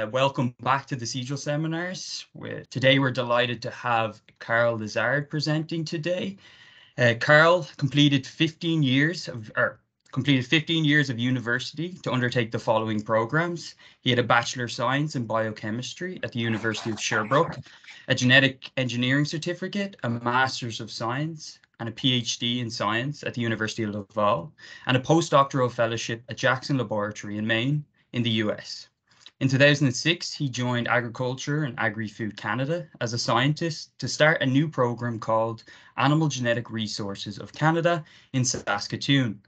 Welcome back to the CGIL seminars. Today we're delighted to have Carl Lessard presenting today. Carl completed 15 years of university to undertake the following programs. He had a Bachelor of Science in Biochemistry at the University of Sherbrooke, a Genetic Engineering Certificate, a Master's of Science, and a PhD in Science at the University of Laval, and a postdoctoral fellowship at Jackson Laboratory in Maine in the US. In 2006, he joined Agriculture and Agri-Food Canada as a scientist to start a new program called Animal Genetic Resources of Canada in Saskatoon.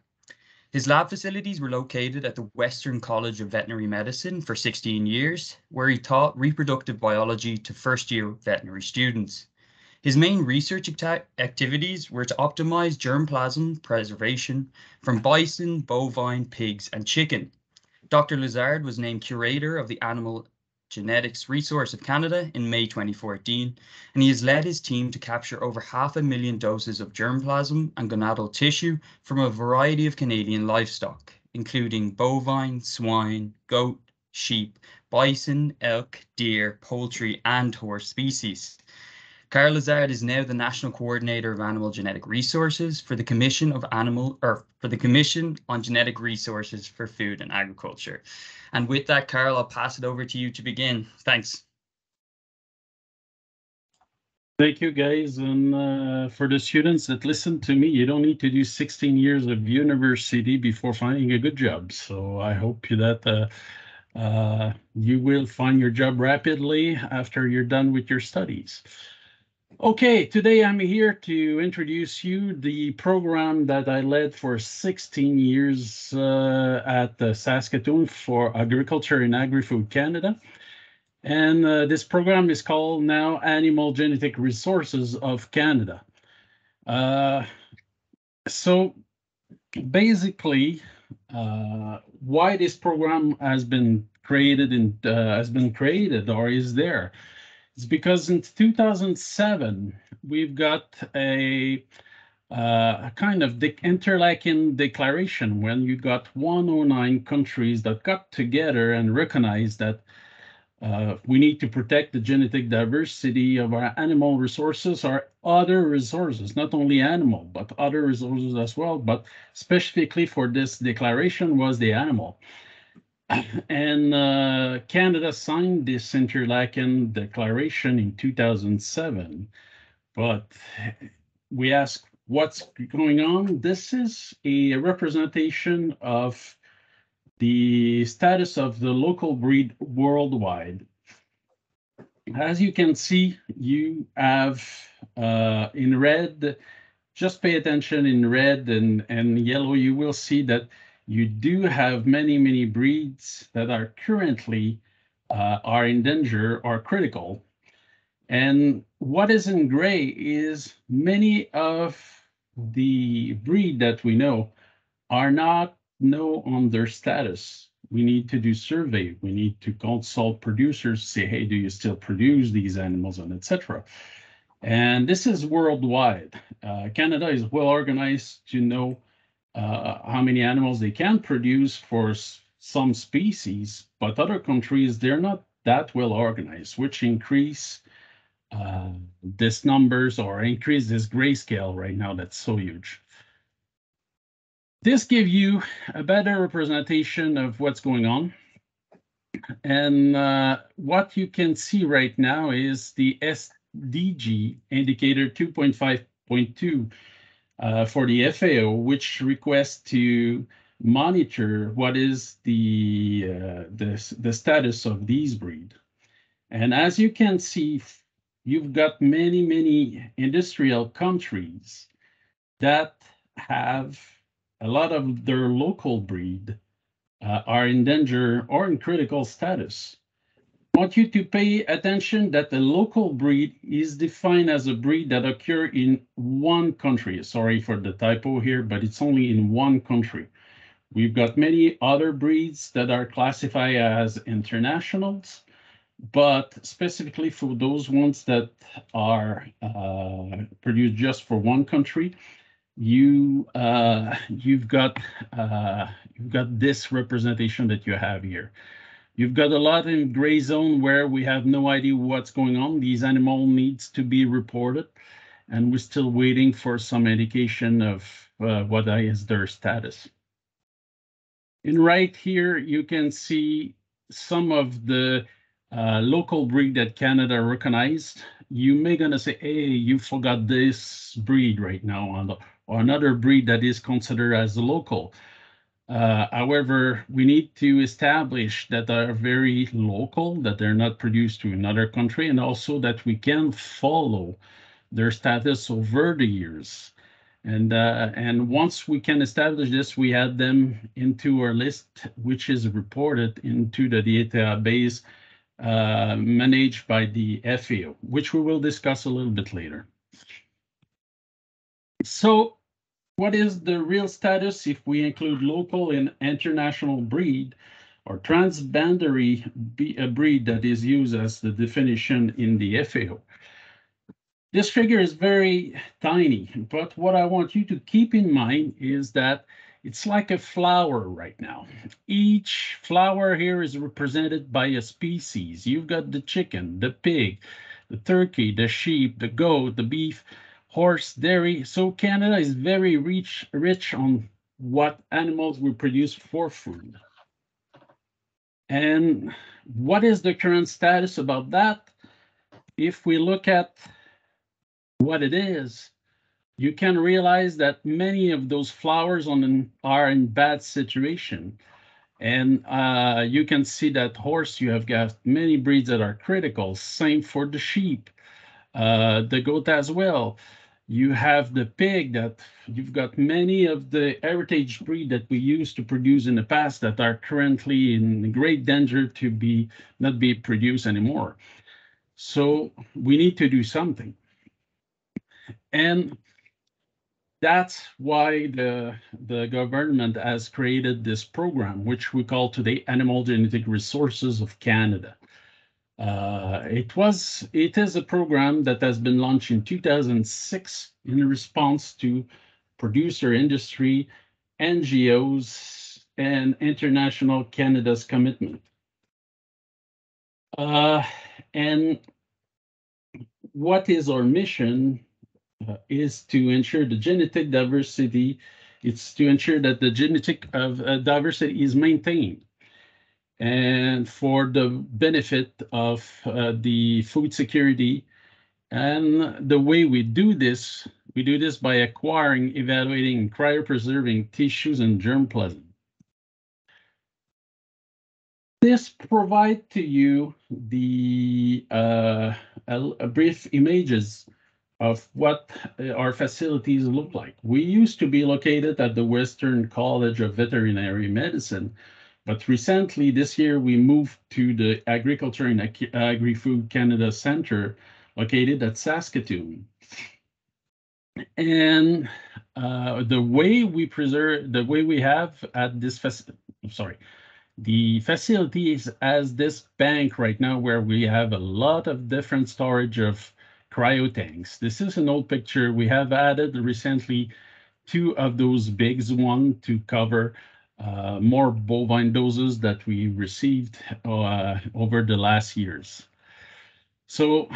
His lab facilities were located at the Western College of Veterinary Medicine for 16 years, where he taught reproductive biology to first-year veterinary students. His main research activities were to optimize germplasm preservation from bison, bovine, pigs, and chicken. Dr. Lessard was named curator of the Animal Genetics Resource of Canada in May 2014, and he has led his team to capture over 500,000 doses of germplasm and gonadal tissue from a variety of Canadian livestock, including bovine, swine, goat, sheep, bison, elk, deer, poultry, and horse species. Carl Lessard is now the National Coordinator of Animal Genetic Resources for the Commission on Genetic Resources for Food and Agriculture. And with that, Carl, I'll pass it over to you to begin. Thanks. Thank you, guys. And for the students that listen to me, you don't need to do 16 years of university before finding a good job. So I hope that you will find your job rapidly after you're done with your studies. Okay, today I'm here to introduce you the program that I led for 16 years at Saskatoon for Agriculture and Agri-Food Canada. And this program is called now Animal Genetic Resources of Canada. So basically, why this program has been created or is there? It's because in 2007, we've got a kind of Interlaken declaration when you got 109 countries that got together and recognized that we need to protect the genetic diversity of our animal resources, our other resources, not only animal, but other resources as well. But specifically for this declaration was the animal. And Canada signed this Interlaken Declaration in 2007, but we ask what's going on. This is a representation of the status of the local breed worldwide. As you can see, you have in red, just pay attention in red and yellow, you will see that you do have many breeds that are currently are in danger or critical. And what is in gray is many of the breed that we know are not known on their status. We need to do survey. We need to consult producers, say, hey, do you still produce these animals, and etc. And this is worldwide. Canada is well organized to know how many animals they can produce for some species, but other countries, they're not that well organized, which increase this numbers or increase this grayscale right now that's so huge. This gives you a better representation of what's going on. And what you can see right now is the SDG indicator 2.5.2 for the FAO, which requests to monitor what is the status of these breed. And as you can see, you've got many industrial countries that have a lot of their local breed are in danger or in critical status. I want you to pay attention that the local breed is defined as a breed that occur in one country. Sorry for the typo here, but it's only in one country. We've got many other breeds that are classified as internationals, but specifically for those ones that are produced just for one country, you've got this representation that you have here. You've got a lot in gray zone where we have no idea what's going on. These animal needs to be reported, and we're still waiting for some indication of what is their status. And right here, you can see some of the local breed that Canada recognized. You may gonna say, hey, you forgot this breed right now, or another breed that is considered as local. However, we need to establish that they are very local, that they're not produced to another country, and also that we can follow their status over the years. And once we can establish this, we add them into our list, which is reported into the database managed by the FAO, which we will discuss a little bit later. So what is the real status if we include local and international breed, or transboundary a breed that is used as the definition in the FAO? This figure is very tiny, but what I want you to keep in mind is that it's like a flower right now. Each flower here is represented by a species. You've got the chicken, the pig, the turkey, the sheep, the goat, the beef, horse, dairy. So Canada is very rich on what animals we produce for food. And what is the current status about that? If we look at what it is, you can realize that many of those flowers are in bad situation. And you can see that horse, you have got many breeds that are critical. Same for the sheep, the goat as well. You have the pig, that you've got many of the heritage breed that we used to produce in the past that are currently in great danger to not be produced anymore. So we need to do something. And that's why the government has created this program, which we call today Animal Genetic Resources of Canada. It is a program that has been launched in 2006 in response to producer industry, NGOs, and international Canada's commitment. And what is our mission? Is to ensure the genetic diversity. It's to ensure that the genetic of diversity is maintained, and for the benefit of the food security. And the way we do this by acquiring, evaluating, cryopreserving tissues and germplasm. This provides to you the a brief images of what our facilities look like. We used to be located at the Western College of Veterinary Medicine, but recently this year we moved to the Agriculture and Agri-Food Canada Center located at Saskatoon. And the way we have at this the facility is as this bank right now, where we have a lot of different storage of cryo tanks. This is an old picture. We have added recently 2 of those bigs, one to cover more bovine doses that we received over the last years. So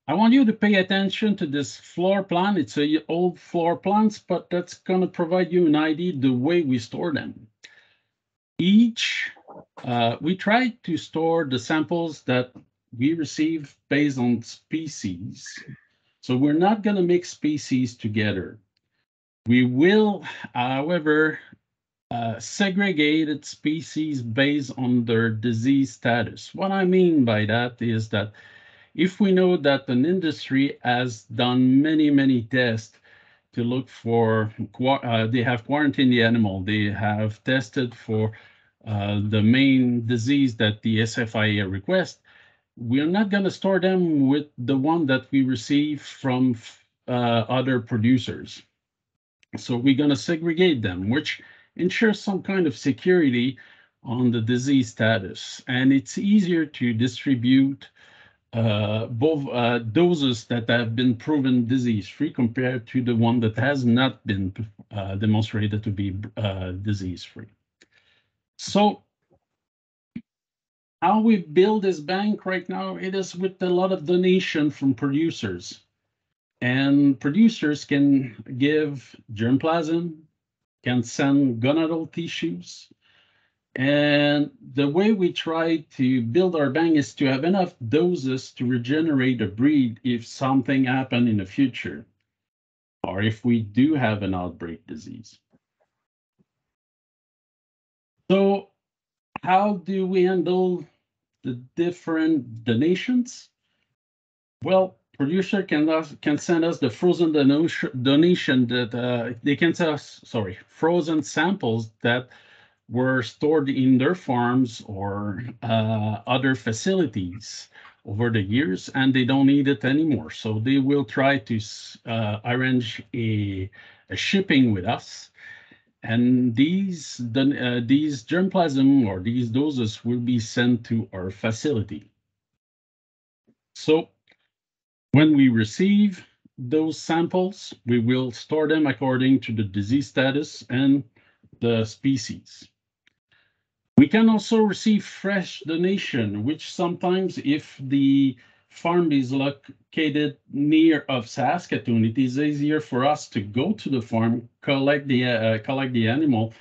I want you to pay attention to this floor plan. It's an old floor plans, but that's going to provide you an idea the way we store them. We try to store the samples that we receive based on species. So we're not going to mix species together. We will, however, segregate species based on their disease status. What I mean by that is that if we know that an industry has done many tests to look for, they have quarantined the animal, they have tested for the main disease that the SFIA requests, we're not going to store them with the one that we receive from other producers. So we're going to segregate them, which ensures some kind of security on the disease status. And it's easier to distribute both doses that have been proven disease-free compared to the one that has not been demonstrated to be disease-free. So How we build this bank right now, it is with a lot of donation from producers. And producers can give germplasm, can send gonadal tissues. And the way we try to build our bank is to have enough doses to regenerate a breed if something happened in the future, or if we do have an outbreak disease. So how do we handle the different donations? Well, producer can send us the frozen donation that they can send us, frozen samples that were stored in their farms or other facilities over the years, and they don't need it anymore. So they will try to arrange a shipping with us. And these germplasm or these doses will be sent to our facility. So when we receive those samples, we will store them according to the disease status and the species. We can also receive fresh donation, which sometimes, if the farm is located near of Saskatoon, it is easier for us to go to the farm, collect the animal,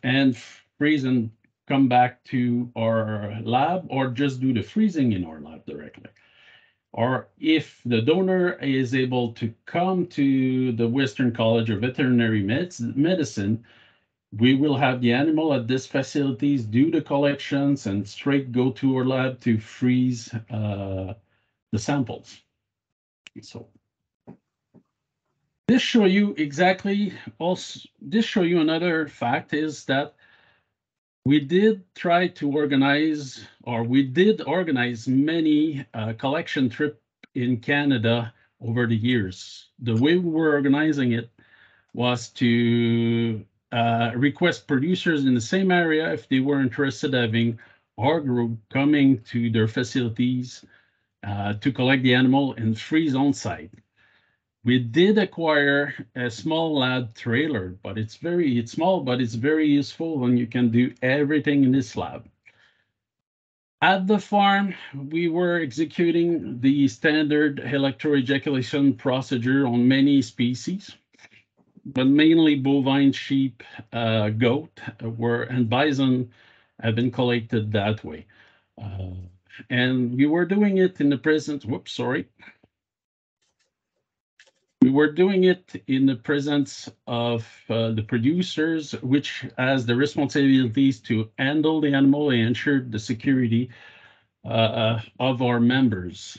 and freeze and come back to our lab, or just do the freezing in our lab directly. Or if the donor is able to come to the Western College of Veterinary Medicine, we will have the animal at these facilities, do the collections, and straight go to our lab to freeze the samples. So this show you exactly also, this show you another fact is that we did try to organize, or we did organize many collection trips in Canada over the years. The way we were organizing it was to request producers in the same area if they were interested in having our group coming to their facilities to collect the animal and freeze on site. We did acquire a small lab trailer, but it's small, but it's very useful, and you can do everything in this lab. At the farm, we were executing the standard electroejaculation procedure on many species, but mainly bovine, sheep, goat, and bison have been collected that way. And we were doing it in the presence, We were doing it in the presence of the producers, which has the responsibilities to handle the animal and ensure the security of our members.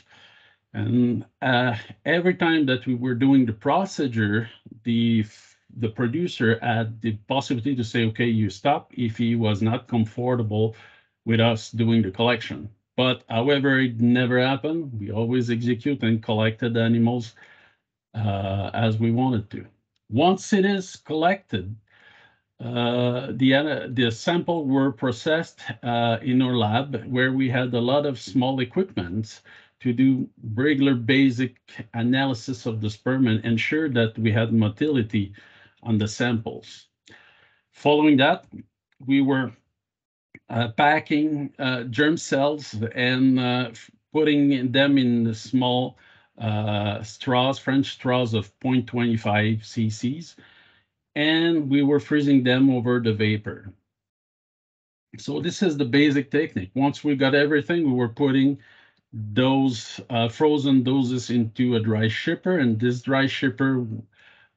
And every time that we were doing the procedure, the producer had the possibility to say, okay, you stop if he was not comfortable with us doing the collection. But however, it never happened. We always execute and collected animals as we wanted to. Once it is collected, the sample were processed in our lab, where we had a lot of small equipment to do regular basic analysis of the sperm and ensure that we had motility on the samples. Following that, we were packing germ cells and putting them in the small straws, French straws of 0.25 cc's, and we were freezing them over the vapor. So this is the basic technique. Once we got everything, we were putting those frozen doses into a dry shipper, and this dry shipper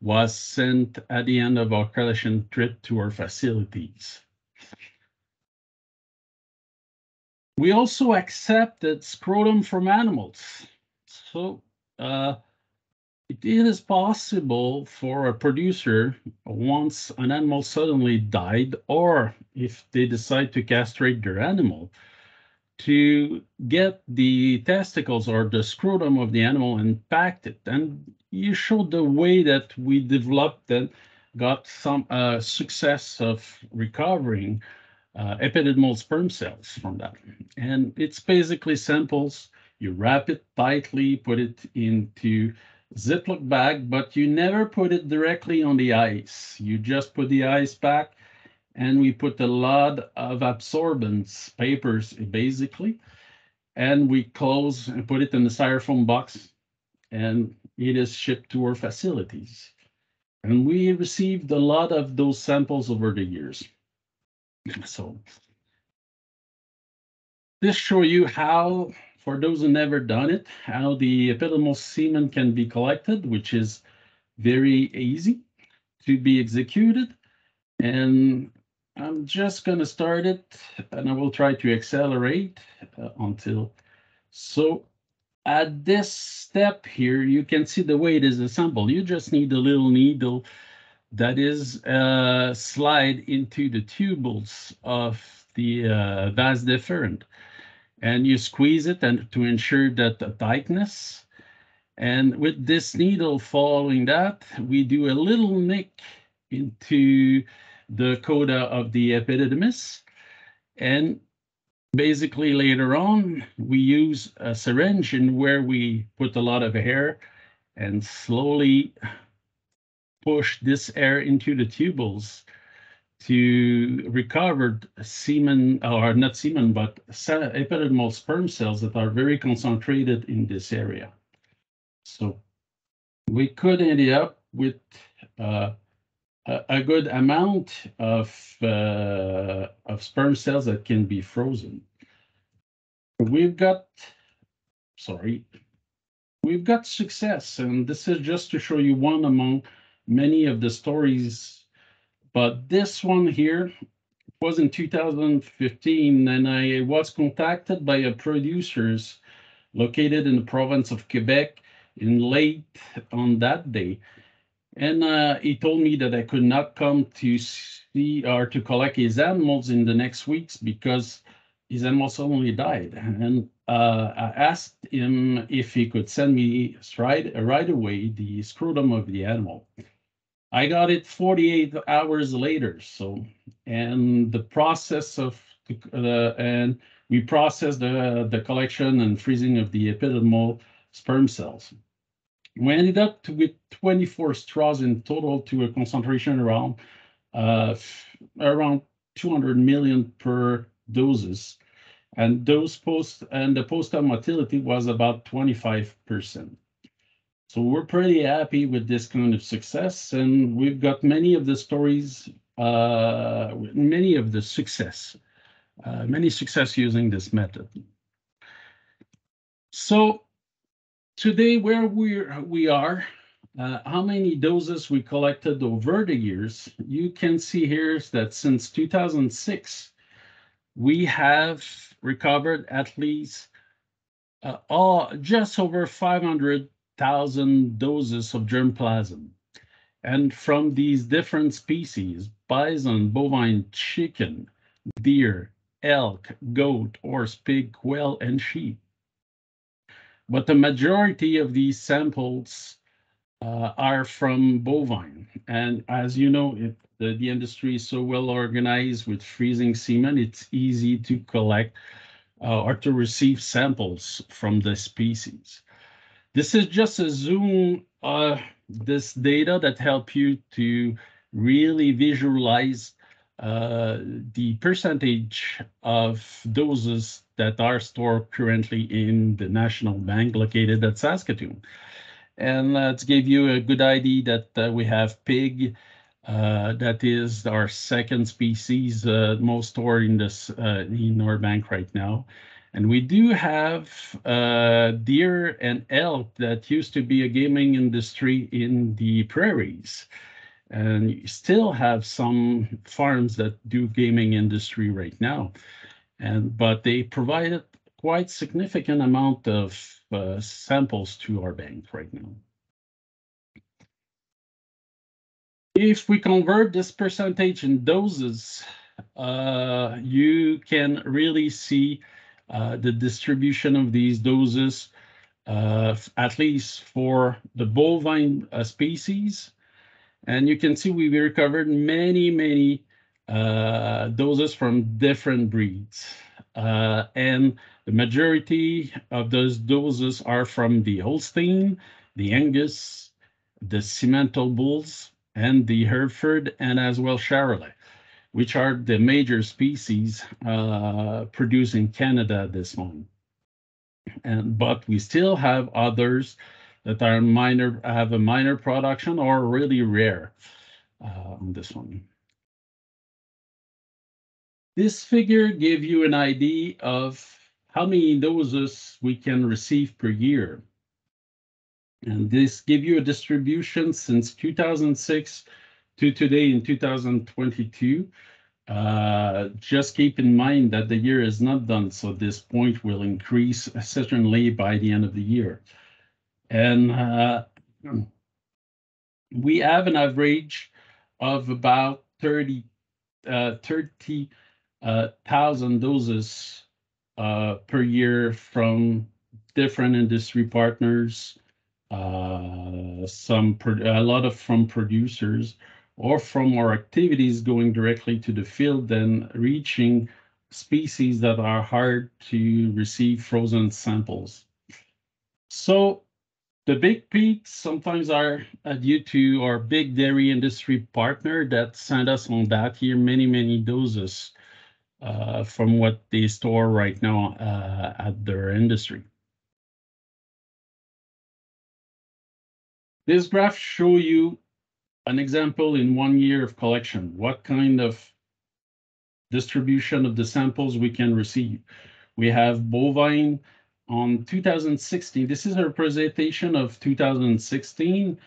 was sent at the end of our collection trip to our facilities. We also accepted scrotum from animals. So it is possible for a producer, once an animal suddenly died, or if they decide to castrate their animal, to get the testicles or the scrotum of the animal and packed it. And you showed the way that we developed and got some success of recovering epididymal sperm cells from that. And it's basically samples. You wrap it tightly, put it into Ziploc bag, but you never put it directly on the ice. You just put the ice back and we put a lot of absorbance papers, basically, and we close and put it in the styrofoam box, and it is shipped to our facilities. And we received a lot of those samples over the years. So this show you how, for those who never done it, how the epitomal semen can be collected, which is very easy to be executed. And I'm just going to start it, and I will try to accelerate until. So at this step here, you can see the way it is assembled. You just need a little needle that is slide into the tubules of the vas deferens, and you squeeze it and to ensure that the tightness. And with this needle following that, we do a little nick into the coda of the epididymis. And basically later on, we use a syringe in where we put a lot of air and slowly push this air into the tubules to recover semen, or not semen, but epididymal sperm cells that are very concentrated in this area. So we could end up with a good amount of sperm cells that can be frozen. We've got success, and this is just to show you one among many of the stories. But this one here was in 2015, and I was contacted by a producers located in the province of Quebec in late on that day. And he told me that I could not come to see or to collect his animals in the next weeks because his animals only died. And I asked him if he could send me right away the scrotum of the animal. I got it 48 hours later. So, and the process of and we processed the collection and freezing of the epididymal sperm cells. We ended up with 24 straws in total to a concentration around 200 million per doses, and the post-op motility was about 25%. So we're pretty happy with this kind of success, and we've got many of the stories, many success using this method. So today, where we are, how many doses we collected over the years, you can see here that since 2006, we have recovered at least just over 500,000 doses of germplasm. And from these different species, bison, bovine, chicken, deer, elk, goat, horse, pig, quail, and sheep. But the majority of these samples are from bovine. And as you know, the industry is so well organized with freezing semen, it's easy to collect or to receive samples from the species. This is just a zoom this data that help you to really visualize the percentage of doses that are stored currently in the National Bank located at Saskatoon. And let's give you a good idea that we have pig, that is our second species most stored in this in our bank right now. And we do have deer and elk that used to be a gaming industry in the prairies. And you still have some farms that do gaming industry right now. But they provided quite significant amount of samples to our bank right now. If we convert this percentage in doses, you can really see the distribution of these doses, at least for the bovine species. And you can see we recovered many doses from different breeds. And the majority of those doses are from the Holstein, the Angus, the Simmental bulls, and the Hereford, and as well Charolais. which are the major species produced in Canada at this moment. But we still have others that are have a minor production or really rare on this one. This figure gives you an idea of how many doses we can receive per year. And this gives you a distribution since 2006 to today in 2022. Just keep in mind that the year is not done, so this point will increase certainly by the end of the year. And we have an average of about 30,000 doses per year from different industry partners, a lot of from producers, or from our activities going directly to the field and reaching species that are hard to receive frozen samples. So the big peaks sometimes are due to our big dairy industry partner that sent us on that year many doses from what they store right now at their industry. This graph shows you an example in 1 year of collection, what kind of distribution of the samples we can receive. We have bovine on 2016. This is a representation of 2016.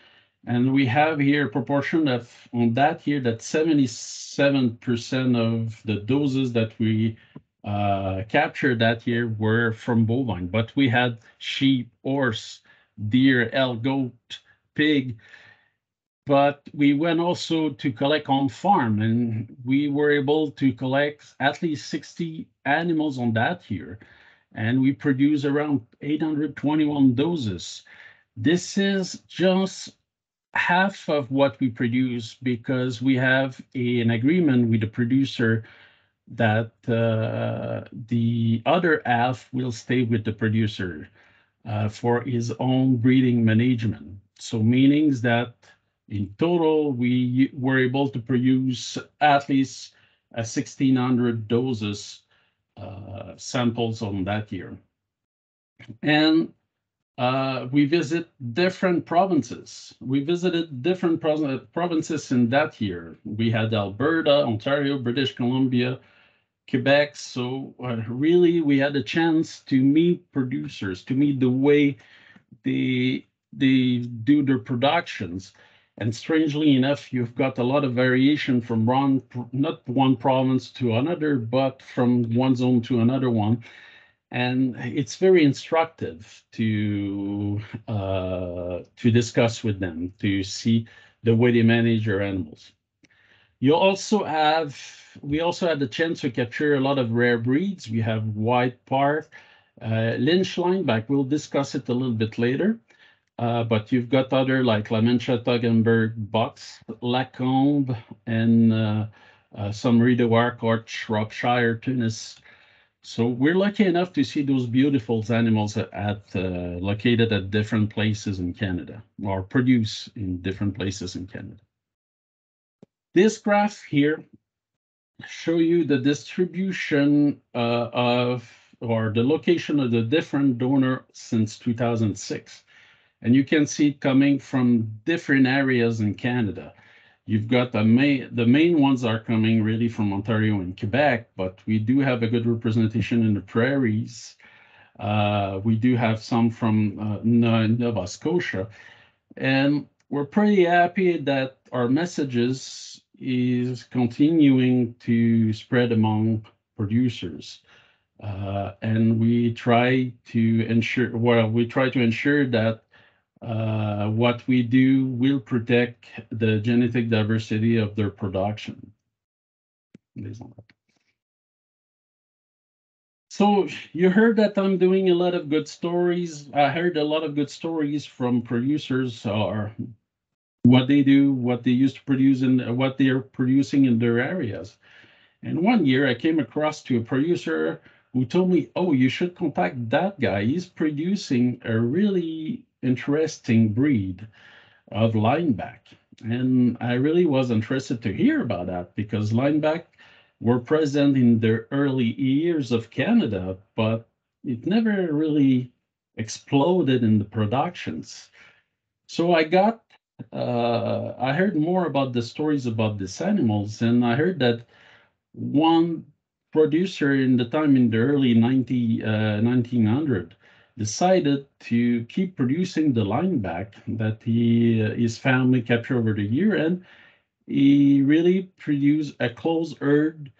And we have here a proportion of, on that year, that 77% of the doses that we captured that year were from bovine. But we had sheep, horse, deer, elk, goat, pig. But we went also to collect on farm, and we were able to collect at least 60 animals on that year. And we produced around 821 doses. This is just half of what we produce because we have an agreement with the producer that the other half will stay with the producer for his own breeding management. So meanings that in total, we were able to produce at least 1,600 doses samples on that year. And we visit different provinces. We visited different provinces in that year. We had Alberta, Ontario, British Columbia, Quebec. So really, we had a chance to meet producers, to meet the way they do their productions. And strangely enough, you've got a lot of variation from not one province to another, but from one zone to another one. And it's very instructive to discuss with them, to see the way they manage their animals. We also had the chance to capture a lot of rare breeds. We have white part, Lynch lineback. We'll discuss it a little bit later. But you've got other like Lamentia, Toggenburg, Bucks, Lacombe, and some Rideau Harcourt, Shropshire, Tunis. So we're lucky enough to see those beautiful animals located at different places in Canada, or produced in different places in Canada. This graph here show you the distribution or the location of the different donor since 2006. And you can see it coming from different areas in Canada. You've got the main ones are coming really from Ontario and Quebec, but we do have a good representation in the prairies. We do have some from Nova Scotia. And we're pretty happy that our messages is continuing to spread among producers. And we try to ensure that what we do will protect the genetic diversity of their production. So you heard that I'm doing a lot of good stories. I heard a lot of good stories from producers or what they do, what they used to produce, and what they are producing in their areas. And one year I came across to a producer who told me, oh, you should contact that guy. He's producing a really interesting breed of lineback. And I really was interested to hear about that because lineback were present in the early years of Canada, but it never really exploded in the productions. So I heard more about the stories about these animals, and I heard that one producer in the time in the early 1900 decided to keep producing the lineback that his family captured over the year, and he really produced a closed herd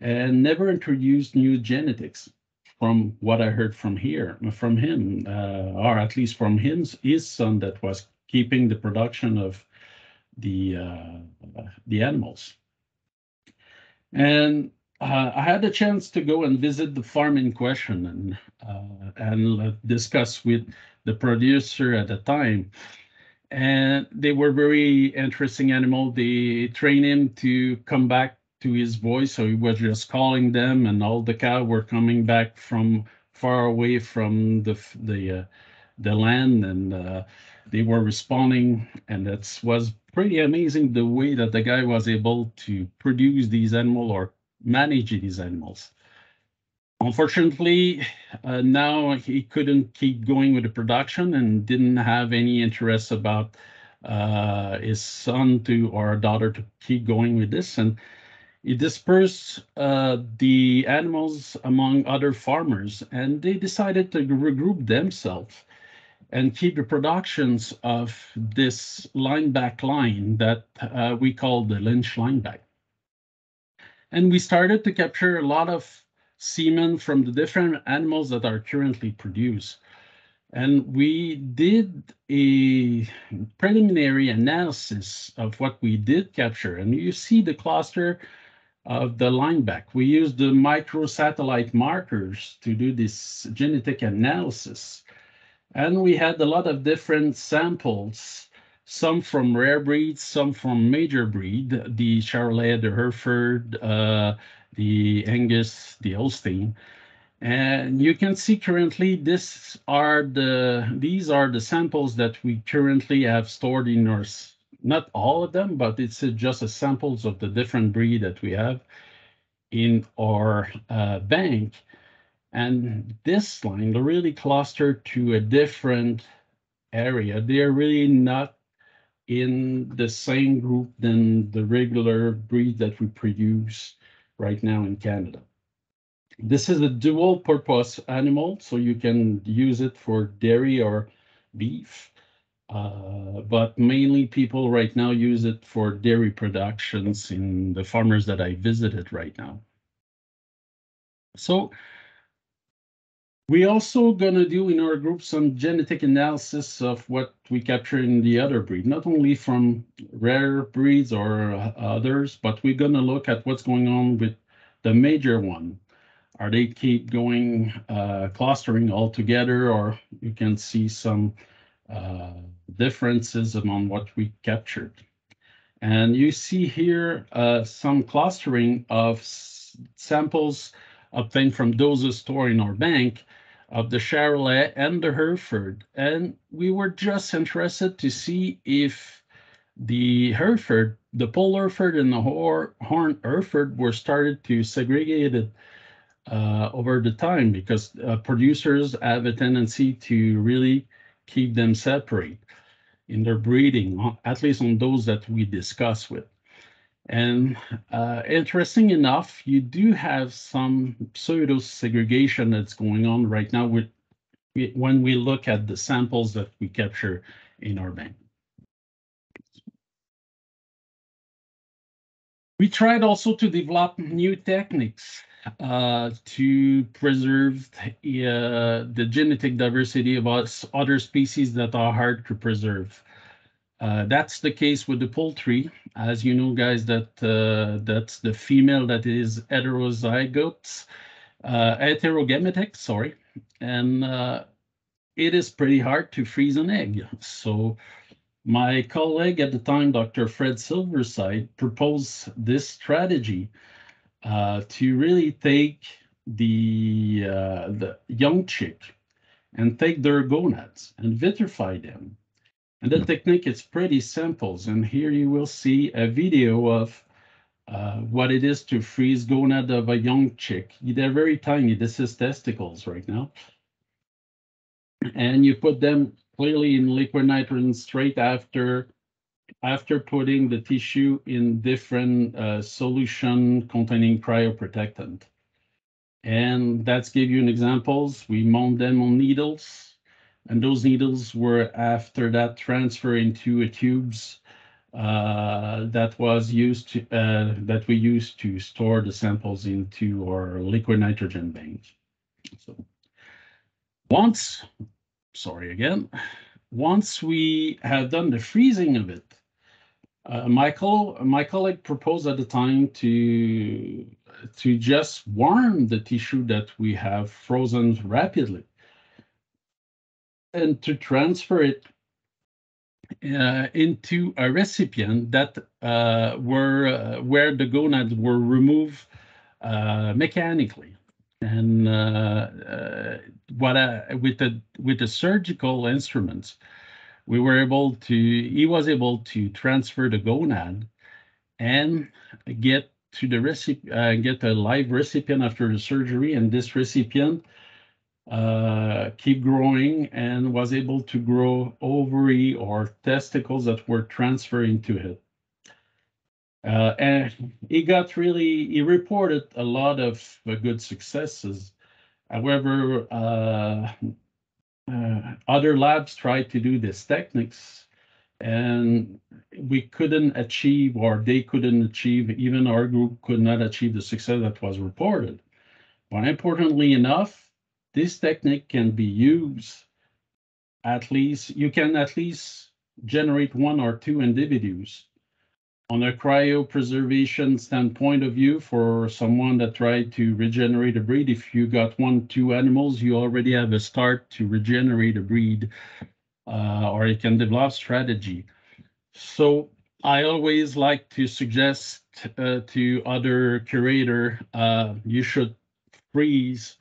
and never introduced new genetics. From what I heard from him, or at least from his son that was keeping the production of the animals. And I had a chance to go and visit the farm in question and discuss with the producer at the time. And they were very interesting animal. They trained him to come back to his voice, so he was just calling them, and all the cow were coming back from far away from the land, and they were responding, and that was pretty amazing the way that the guy was able to produce these animals or manage these animals. Unfortunately, now he couldn't keep going with the production and didn't have any interest about his son or daughter to keep going with this. And he dispersed the animals among other farmers, and they decided to regroup themselves and keep the productions of this lineback line that we call the Lynch lineback. And we started to capture a lot of semen from the different animals that are currently produced. And we did a preliminary analysis of what we did capture. And you see the cluster of the lineback. We used the microsatellite markers to do this genetic analysis. And we had a lot of different samples, some from rare breeds, some from major breed, the Charolais, the Hereford, the Angus, the Holstein. And you can see currently these are the samples that we currently have stored in our, not all of them, but it's just a samples of the different breed that we have in our bank. And this line, they're really clustered to a different area. They're really not in the same group than the regular breed that we produce right now in Canada. This is a dual purpose animal, so you can use it for dairy or beef. But mainly people right now use it for dairy productions in the farmers that I visited right now. So we also gonna do in our group some genetic analysis of what we capture in the other breed, not only from rare breeds or others, but we're gonna look at what's going on with the major one. Are they keep going clustering all together, or you can see some differences among what we captured. And you see here some clustering of samples obtained from doses stored in our bank of the Charolais and the Hereford. And we were just interested to see if the Hereford, the Pole Hereford and the Horn Hereford were started to segregate it over the time, because producers have a tendency to really keep them separate in their breeding, at least on those that we discuss with. And interesting enough, you do have some pseudo segregation that's going on right now when we look at the samples that we capture in our bank. We tried also to develop new techniques to preserve the genetic diversity of other species that are hard to preserve. That's the case with the poultry. As you know, guys, that's the female that is heterogametic, sorry. And it is pretty hard to freeze an egg. So my colleague at the time, Dr. Fred Silverside, proposed this strategy to really take the young chick and take their gonads and vitrify them. And the technique is pretty simple. And here you will see a video of what it is to freeze gonad of a young chick. They're very tiny. This is testicles right now. And you put them clearly in liquid nitrogen straight after putting the tissue in different solution containing cryoprotectant. And that's give you an examples. We mount them on needles, and those needles were after that transferred into a tubes that we used to store the samples into our liquid nitrogen bank. So once we have done the freezing of it, my colleague proposed at the time to just warm the tissue that we have frozen rapidly and to transfer it into a recipient that where the gonads were removed mechanically. And with the surgical instruments, he was able to transfer the gonad and get to the get a live recipient after the surgery, and this recipient keep growing and was able to grow ovary or testicles that were transferred into it. And he reported a lot of good successes. However, other labs tried to do these techniques, and we couldn't achieve, or they couldn't achieve, even our group could not achieve the success that was reported. But importantly enough, this technique can be used you can at least generate 1 or 2 individuals. On a cryopreservation standpoint of view, for someone that tried to regenerate a breed, if you got 1, 2 animals, you already have a start to regenerate a breed, or you can develop strategy. So I always like to suggest to other curator, you should freeze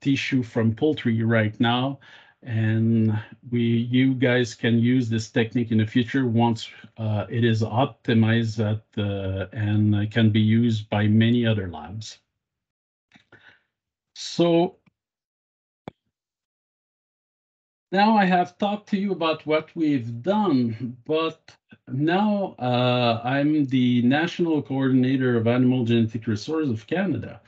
tissue from poultry right now, and you guys can use this technique in the future once it is optimized and can be used by many other labs. So now I have talked to you about what we've done, but now I'm the National Coordinator of Animal Genetic Resources of Canada.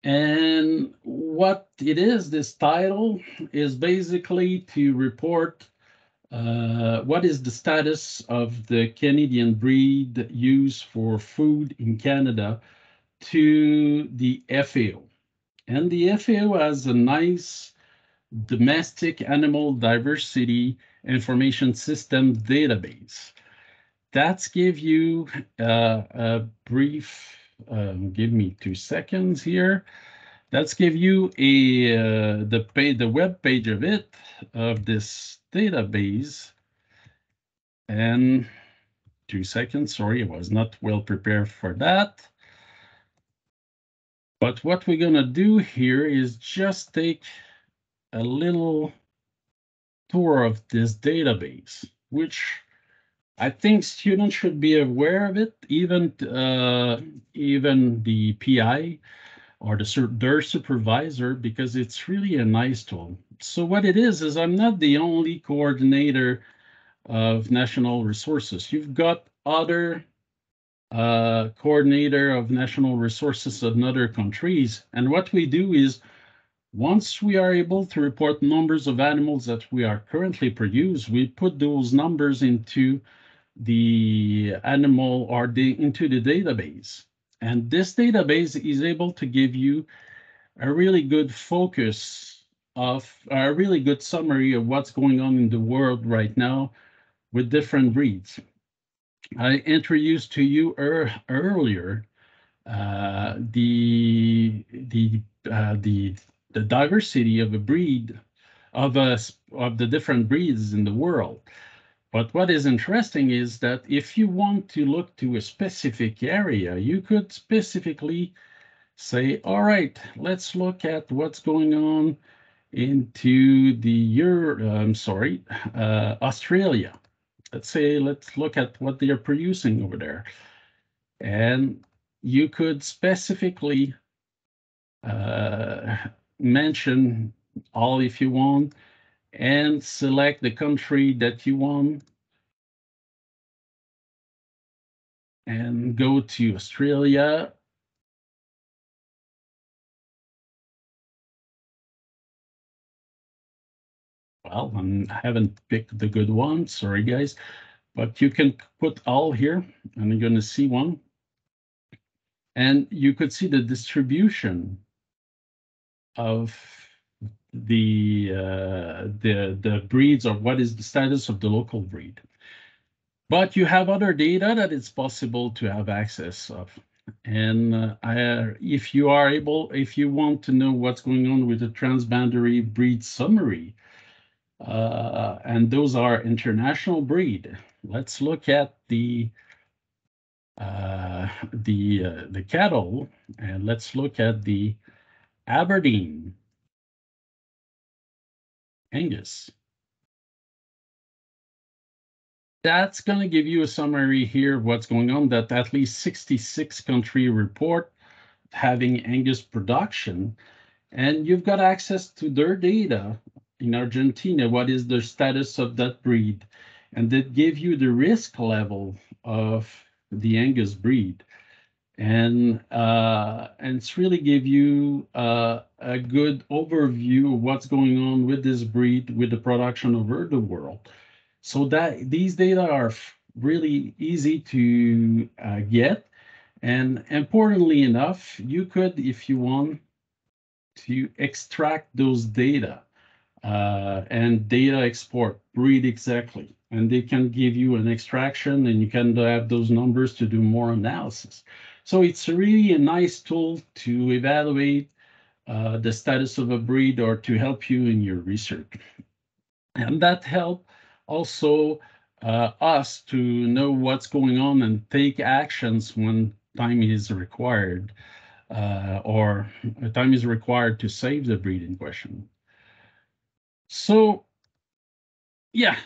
And what it is, this title is basically to report what is the status of the Canadian breed used for food in Canada to the FAO. And the FAO has a nice domestic animal diversity information system database. That's give you a brief, give me 2 seconds here. Let's give you the web page of this database. And 2 seconds, sorry, I was not well prepared for that. But what we're gonna do here is just take a little tour of this database, which I think students should be aware of it, even the PI or their supervisor, because it's really a nice tool. So what it is I'm not the only coordinator of national resources. You've got other coordinator of national resources in other countries. And what we do is, once we are able to report numbers of animals that we are currently produce, we put those numbers into the into the database. And this database is able to give you a really good focus of a really good summary of what's going on in the world right now with different breeds. I introduced to you earlier the diversity of a breed of the different breeds in the world. But what is interesting is that if you want to look to a specific area, you could specifically say, all right, let's look at what's going on into Australia. Let's look at what they are producing over there. And you could specifically mention all if you want, and select the country that you want, and go to Australia. Well, I haven't picked the good one, sorry guys, but you can put all here, and you're going to see one. And you could see the distribution of the breeds, or what is the status of the local breed. But you have other data that it's possible to have access of. And if you want to know what's going on with the Transboundary breed summary, and those are international breed. Let's look at the cattle, and let's look at the Aberdeen Angus. That's going to give you a summary here of what's going on, that at least 66 country report having Angus production, and you've got access to their data in Argentina. What is the status of that breed? And that give you the risk level of the Angus breed. And it's really give you a good overview of what's going on with this breed, with the production over the world. So that these data are really easy to get. And importantly enough, you could, if you want, to extract those data and data export, breed exactly. And they can give you an extraction, and you can have those numbers to do more analysis. So it's really a nice tool to evaluate the status of a breed, or to help you in your research. And that help also us to know what's going on and take actions when time is required, or time is required to save the breed in question. So yeah,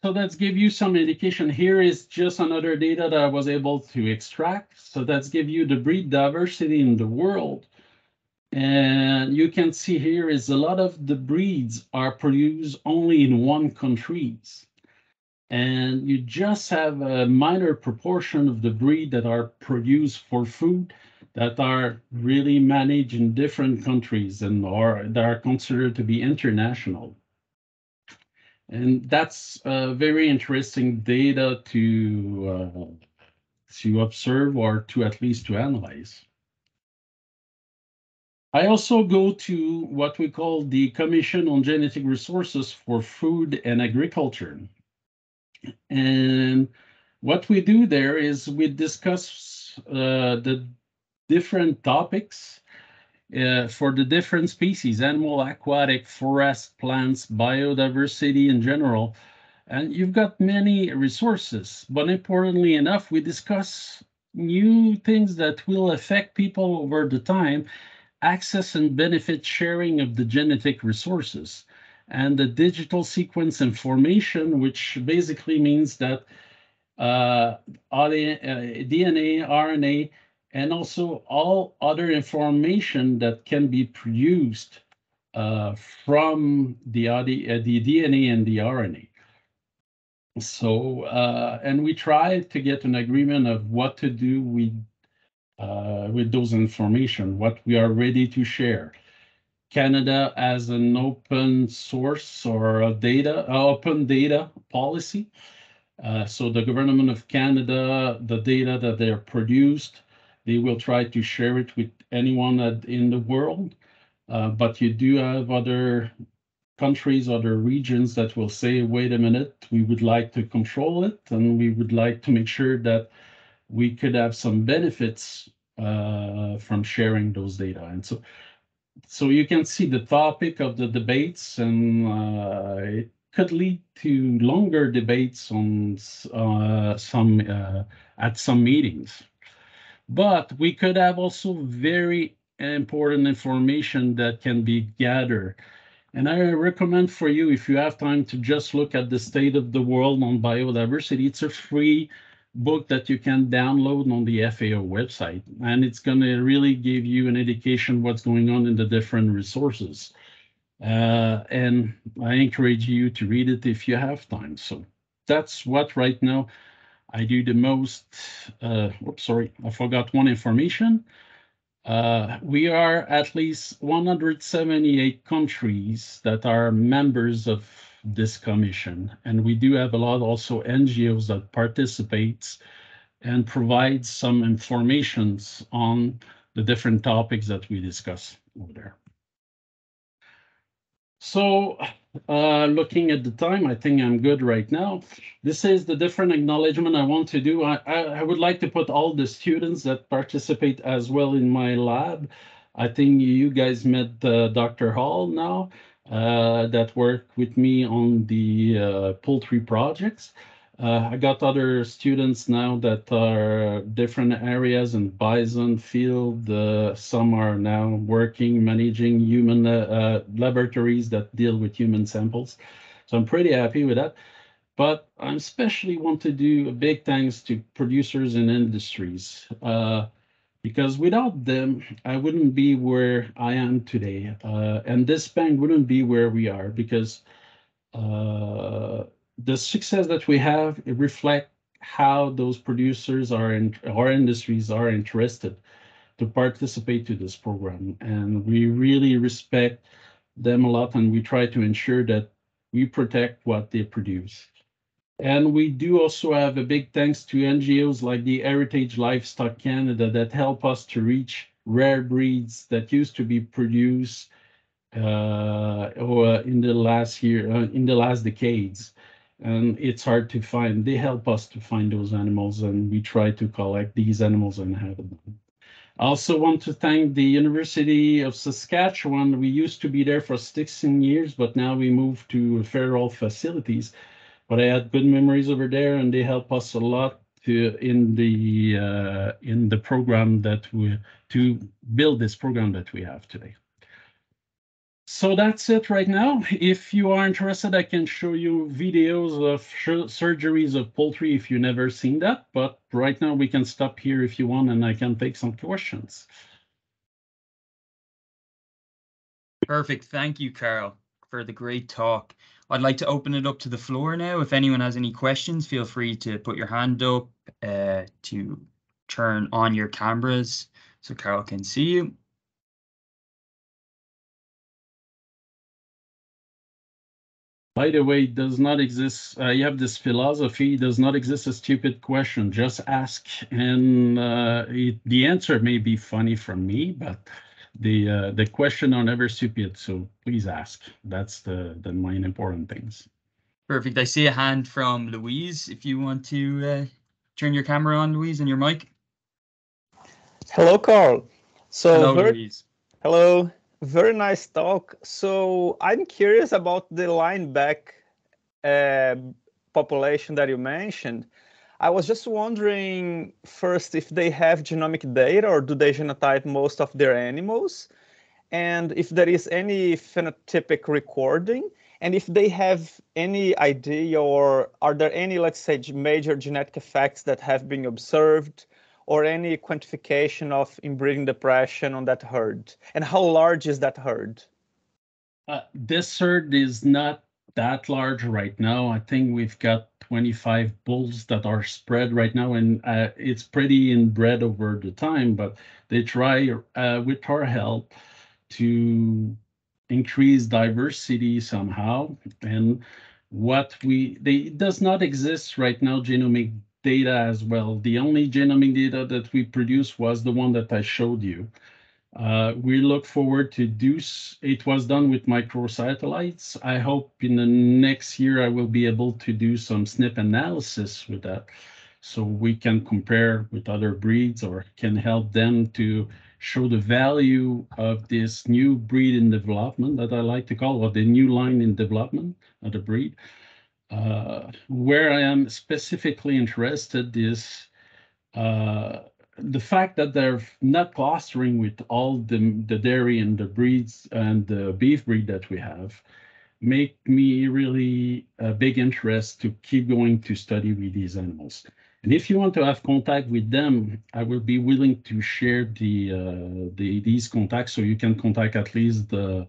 so that's give you some indication. Here is just another data that I was able to extract. So that's give you the breed diversity in the world. And you can see here is a lot of the breeds are produced only in one countries. And you just have a minor proportion of the breed that are produced for food that are really managed in different countries, and or that are considered to be international. And that's very interesting data to observe, or to at least to analyze. I also go to what we call the Commission on Genetic Resources for Food and Agriculture. And what we do there is we discuss the different topics for the different species: animal, aquatic, forest, plants, biodiversity in general. And you've got many resources, but importantly enough, we discuss new things that will affect people over the time, access and benefit sharing of the genetic resources, and the digital sequence information, which basically means that DNA, RNA, and also all other information that can be produced from the DNA and the RNA. So, and we try to get an agreement of what to do with those information, what we are ready to share. Canada has an open source or a open data policy. So the government of Canada, the data that they're produced, they will try to share it with anyone in the world. But you do have other countries, other regions that will say, wait a minute, we would like to control it, and we would like to make sure that we could have some benefits from sharing those data. And so you can see the topic of the debates, and it could lead to longer debates on at some meetings. But we could have also very important information that can be gathered. And I recommend for you, if you have time, to just look at the state of the world on biodiversity. It's a free book that you can download on the FAO website, and it's going to really give you an indication what's going on in the different resources. And I encourage you to read it if you have time. So that's what right now I do the most. Oops, sorry, I forgot one information. We are at least 178 countries that are members of this commission, and we do have a lot also NGOs that participates and provides some informations on the different topics that we discuss over there. So looking at the time, I think I'm good right now. This is the different acknowledgement I want to do. I would like to put all the students that participate as well in my lab. I think you guys met Dr. Hall now that work with me on the poultry projects. I got other students now that are different areas in bison field. Some are now working, managing human laboratories that deal with human samples. So I'm pretty happy with that. But I especially want to do a big thanks to producers and industries, because without them, I wouldn't be where I am today. And this bank wouldn't be where we are, because the success that we have, it reflect how those producers are in our industries are interested to participate to this program. And we really respect them a lot, and we try to ensure that we protect what they produce. And we do also have a big thanks to NGOs like the Heritage Livestock Canada that help us to reach rare breeds that used to be produced or in the last decades, and it's hard to find. They help us to find those animals, and we try to collect these animals and have them. I also want to thank the University of Saskatchewan. We used to be there for 16 years, but now we moved to federal facilities. But I had good memories over there, and they help us a lot in the program to build this program that we have today. So that's it right now. If you are interested, I can show you videos of surgeries of poultry if you've never seen that. But right now we can stop here if you want, and I can take some questions. Perfect. Thank you, Carl, for the great talk. I'd like to open it up to the floor now. If anyone has any questions, feel free to put your hand up, to turn on your cameras so Carl can see you. By the way, it does not exist. You have this philosophy, does not exist a stupid question. Just ask, and the answer may be funny from me, but the question are never stupid. So please ask. That's the main important things. Perfect. I see a hand from Louise. If you want to turn your camera on, Louise, and your mic. Hello, Carl. Hello, Louise. Hello. Very nice talk. So I'm curious about the lineback population that you mentioned. I was just wondering first if they have genomic data, or do they genotype most of their animals? And if there is any phenotypic recording, and if they have any idea, or are there any, let's say, major genetic effects that have been observed, or any quantification of inbreeding depression on that herd? And how large is that herd? This herd is not that large right now. I think we've got 25 bulls that are spread right now, and it's pretty inbred over the time, but they try with our help to increase diversity somehow. And it does not exist right now genomic data as well. The only genomic data that we produced was the one that I showed you. We look forward to it was done with microsatellites. I hope in the next year I will be able to do some SNP analysis with that, so we can compare with other breeds, or can help them to show the value of this new breed in development that I like to call, or the new line in development of the breed. Where I am specifically interested is the fact that they're not clustering with all the dairy and the breeds and the beef breed that we have, make me really a big interest to keep going to study with these animals. And if you want to have contact with them, I will be willing to share these contacts, so you can contact at least the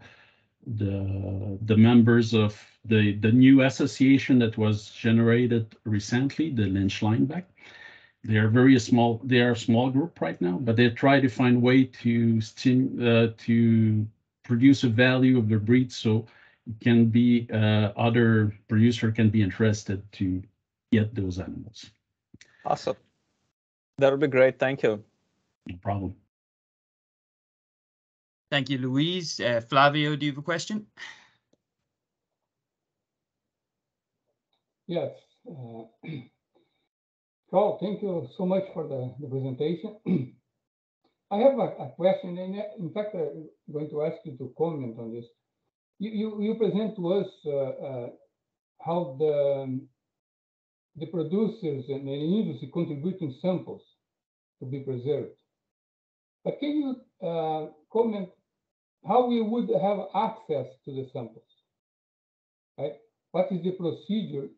members of the new association that was generated recently, the Lynch Lineback. They are very small. They are a small group right now, but they try to find way to produce a value of the breed, so it can be other producer can be interested to get those animals. Awesome. That would be great. Thank you. No problem. Thank you, Louise. Flavio, do you have a question? Yes. Carl, thank you so much for the presentation. I have a question, and in fact, I'm going to ask you to comment on this. You present to us how the producers and the industry contributing samples to be preserved. But can you comment how we would have access to the samples? Right? What is the procedure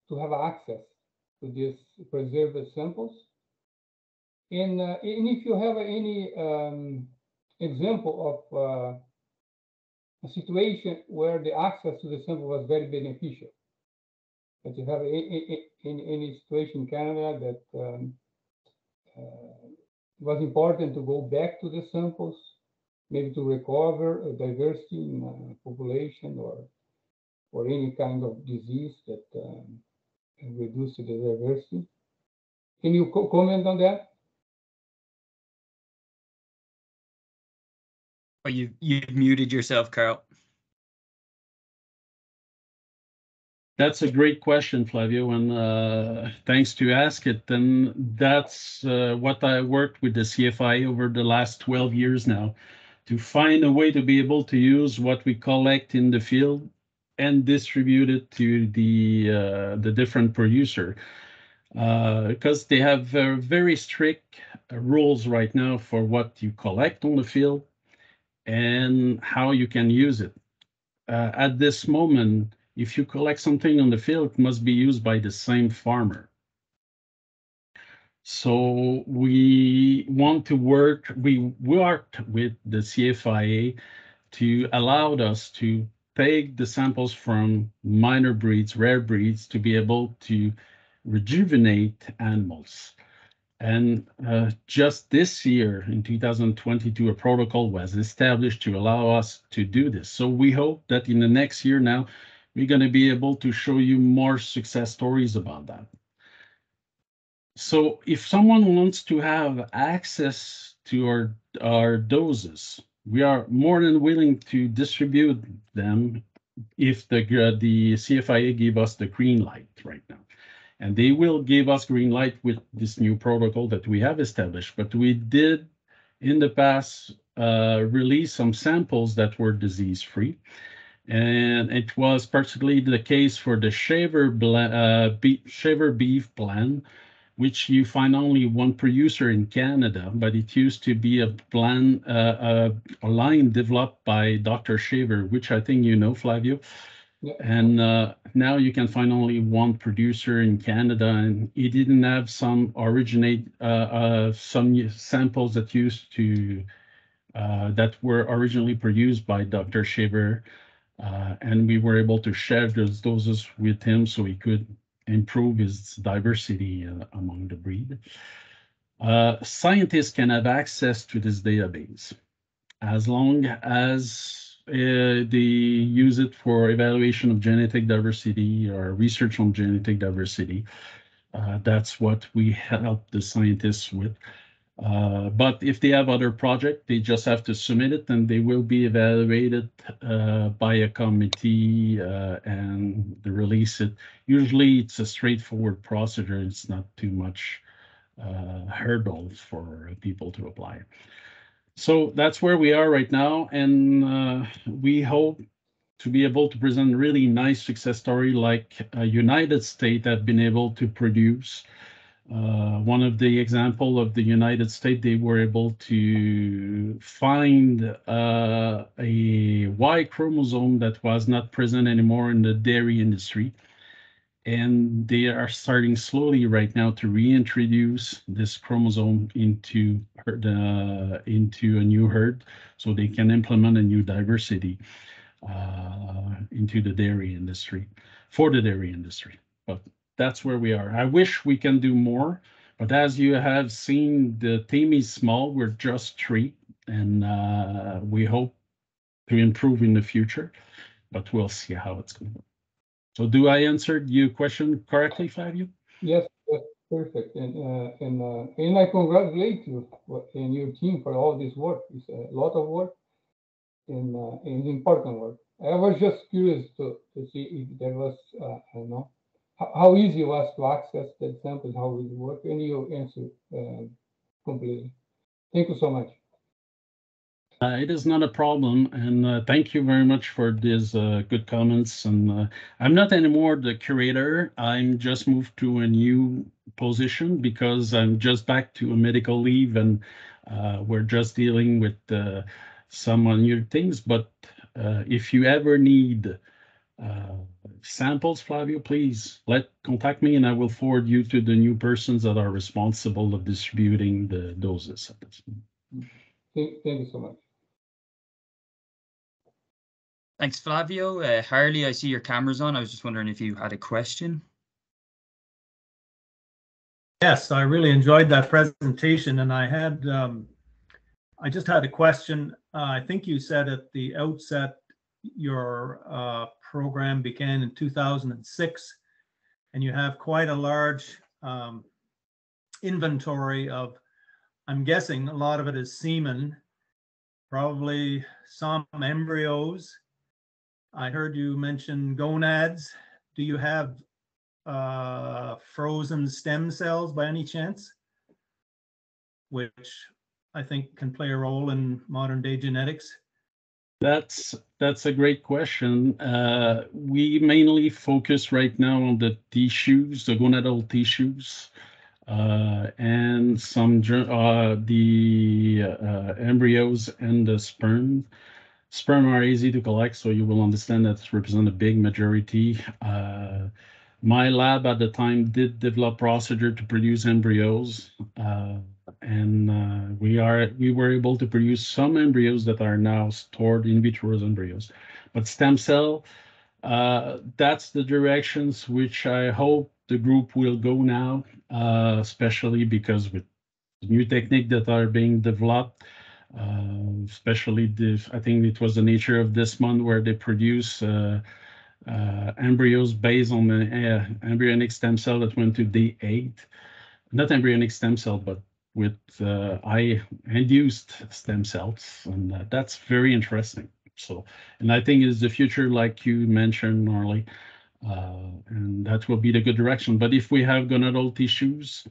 to have access to these preserved samples? And if you have any example of a situation where the access to the sample was very beneficial, that you have any situation in Canada that was important to go back to the samples, maybe to recover a diversity in population or any kind of disease that reduce the diversity. Can you comment on that? Oh, you've muted yourself, Carl. That's a great question, Flavio, and thanks to ask it. And that's what I worked with the CFI over the last 12 years now, to find a way to be able to use what we collect in the field and distribute it to the different producer, because they have very strict rules right now for what you collect on the field and how you can use it. At this moment, if you collect something on the field, it must be used by the same farmer. So we want to work, we worked with the CFIA to allow us to take the samples from minor breeds, rare breeds, to be able to rejuvenate animals. And just this year, in 2022, a protocol was established to allow us to do this. So we hope that in the next year now, we're going to be able to show you more success stories about that. So if someone wants to have access to our doses, we are more than willing to distribute them if the CFIA give us the green light right now. And they will give us green light with this new protocol that we have established. But we did, in the past, release some samples that were disease-free. And it was particularly the case for the shaver beef blend, which you find only one producer in Canada, but it used to be a blend, a line developed by Dr. Shaver, which I think you know, Flavio. Yeah. And now you can find only one producer in Canada, and he didn't have some some samples that used to that were originally produced by Dr. Shaver, and we were able to share those doses with him so he could improve his diversity among the breed. Scientists can have access to this database as long as they use it for evaluation of genetic diversity or research on genetic diversity. That's what we help the scientists with. But if they have other projects, they just have to submit it, and they will be evaluated by a committee and they release it. Usually it's a straightforward procedure. It's not too much hurdles for people to apply. So that's where we are right now, and we hope to be able to present a really nice success story like United States have been able to produce. One of the example of the United States, they were able to find a Y chromosome that was not present anymore in the dairy industry. and they are starting slowly right now to reintroduce this chromosome into a new herd, so they can implement a new diversity into the dairy industry, for the dairy industry. But that's where we are. I wish we can do more, but as you have seen, the team is small. We're just 3, and we hope to improve in the future, but we'll see how it's going to go. So do I answer your question correctly, Flavio? Yes, perfect. And I congratulate you and your team for all this work. It's a lot of work and important work. I was just curious to see if there was, I don't know, how easy it was to access the samples, how it worked, and you answered completely. Thank you so much. It is not a problem, and thank you very much for these good comments. And I'm not anymore the curator. I'm just moved to a new position because I'm just back to a medical leave, and we're just dealing with some new things. But if you ever need samples, Flavio, please contact me, and I will forward you to the new persons that are responsible of distributing the doses. Thank you so much. Thanks, Flavio. Harley, I see your camera's on. I was just wondering if you had a question. Yes, I really enjoyed that presentation, and I just had a question. I think you said at the outset your program began in 2006, and you have quite a large inventory of, I'm guessing a lot of it is semen, probably some embryos. I heard you mention gonads. Do you have frozen stem cells by any chance, which I think can play a role in modern day genetics? That's a great question. We mainly focus right now on the tissues, the gonadal tissues, and some the embryos and the sperm. Sperm are easy to collect, so you will understand that represent a big majority. My lab at the time did develop procedure to produce embryos, and we were able to produce some embryos that are now stored in vitro as embryos. But stem cell, that's the directions which I hope the group will go now, especially because with new techniques that are being developed, especially I think it was the Nature of this month where they produce embryos based on the embryonic stem cell that went to day 8. Not embryonic stem cell, but with induced stem cells, and that's very interesting. So, and I think it's the future, like you mentioned, Marley, and that will be the good direction. But if we have gonadal tissues,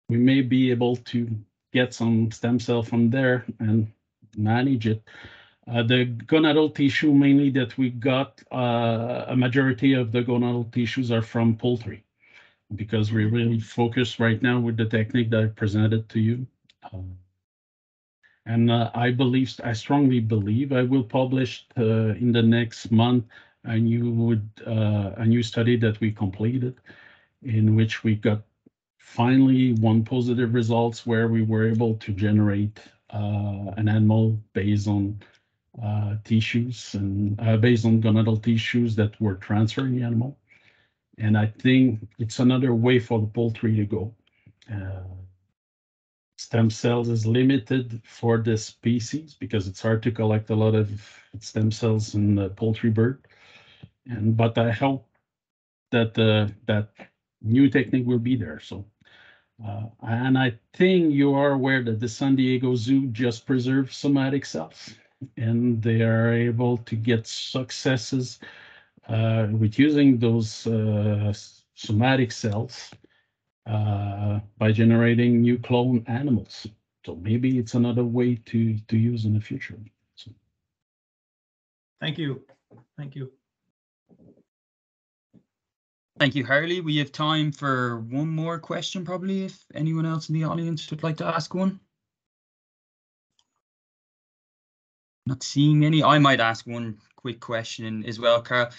we may be able to get some stem cell from there and manage it. The gonadal tissue mainly that we got, a majority of the gonadal tissues are from poultry, because we really focus right now with the technique that I presented to you. And I strongly believe I will publish in the next month a new study that we completed, in which we got finally one positive results where we were able to generate an animal based on tissues and based on gonadal tissues that were transferred in the animal. And I think it's another way for the poultry to go. Stem cells is limited for this species because it's hard to collect a lot of stem cells in the poultry bird. But I hope that that new technique will be there. So, and I think you are aware that the San Diego Zoo just preserved somatic cells, and they are able to get successes with using those somatic cells by generating new clone animals. So maybe it's another way to use in the future. So. Thank you. Thank you. Thank you, Harley. We have time for one more question, probably, if anyone else in the audience would like to ask one. Not seeing any. I might ask one quick question as well, Carl.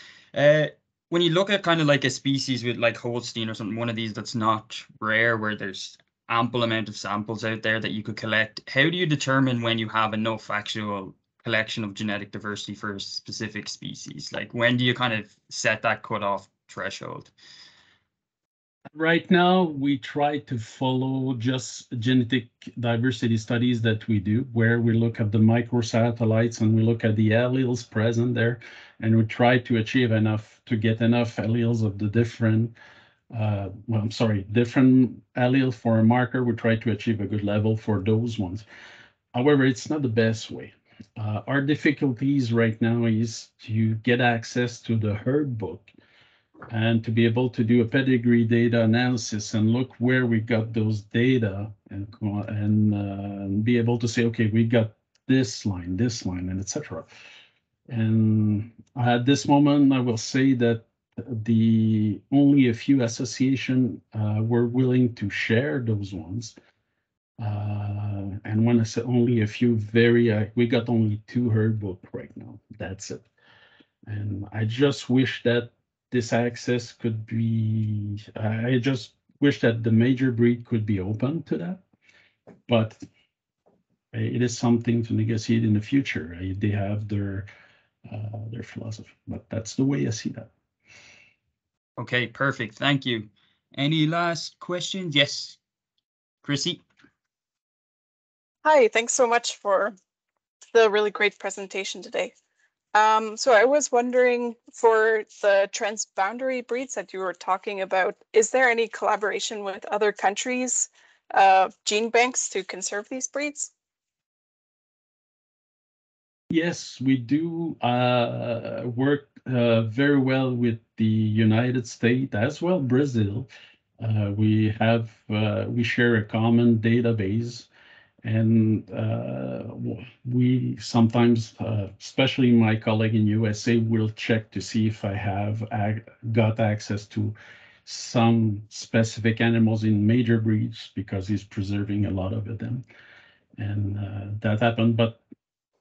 when you look at kind of like a species with like Holstein or something, one of these that's not rare, where there's ample amount of samples out there that you could collect, how do you determine when you have enough actual collection of genetic diversity for a specific species? Like, when do you kind of set that cutoff threshold? Right now, we try to follow just genetic diversity studies that we do, where we look at the microsatellites and we look at the alleles present there, and we try to achieve enough to get enough alleles of the different, different allele for a marker. We try to achieve a good level for those ones. However, it's not the best way. Our difficulties right now is to get access to the herd book and to be able to do a pedigree data analysis and look where we got those data and be able to say, okay, we got this line, and etc. And at this moment, I will say that only a few associations were willing to share those ones. And when I say only a few, we got only 2 herd book right now. That's it. And I just wish that this access could be, I just wish that the major breed could be open to that, but it is something to negotiate in the future. They have their philosophy, but that's the way I see that. Okay, perfect. Thank you. Any last questions? Yes, Chrissy. Hi, thanks so much for the really great presentation today. So I was wondering, for the transboundary breeds that you were talking about, is there any collaboration with other countries, gene banks, to conserve these breeds? Yes, we do work very well with the United States as well Brazil. We share a common database. And we sometimes, especially my colleague in USA, will check to see if I have got access to some specific animals in major breeds, because he's preserving a lot of them. And that happened. But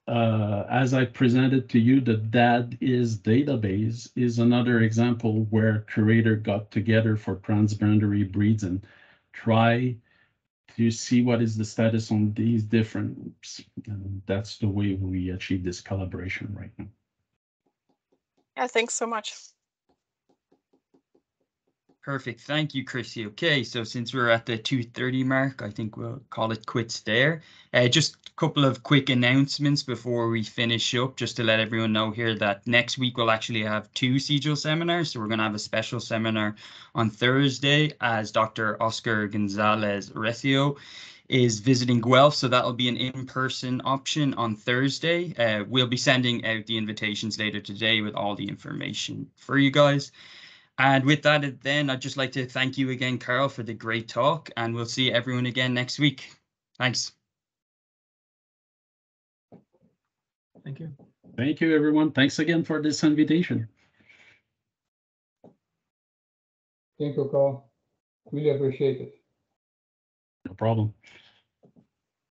as I presented to you, the DAD-IS database is another example where curator got together for transboundary breeds and try to see what is the status on these different groups. And that's the way we achieve this collaboration right now. Yeah, thanks so much. Perfect. Thank you, Chrissy. Okay, so since we're at the 2:30 mark, I think we'll call it quits there. Just a couple of quick announcements before we finish up, just to let everyone know here that next week we'll actually have 2 CGIL seminars. So we're going to have a special seminar on Thursday as Dr. Oscar Gonzalez Recio is visiting Guelph, so that'll be an in-person option on Thursday. We'll be sending out the invitations later today with all the information for you guys. And with that, then, I'd just like to thank you again, Carl, for the great talk, and we'll see everyone again next week. Thanks. Thank you. Thank you, everyone. Thanks again for this invitation. Thank you, Carl. Really appreciate it. No problem.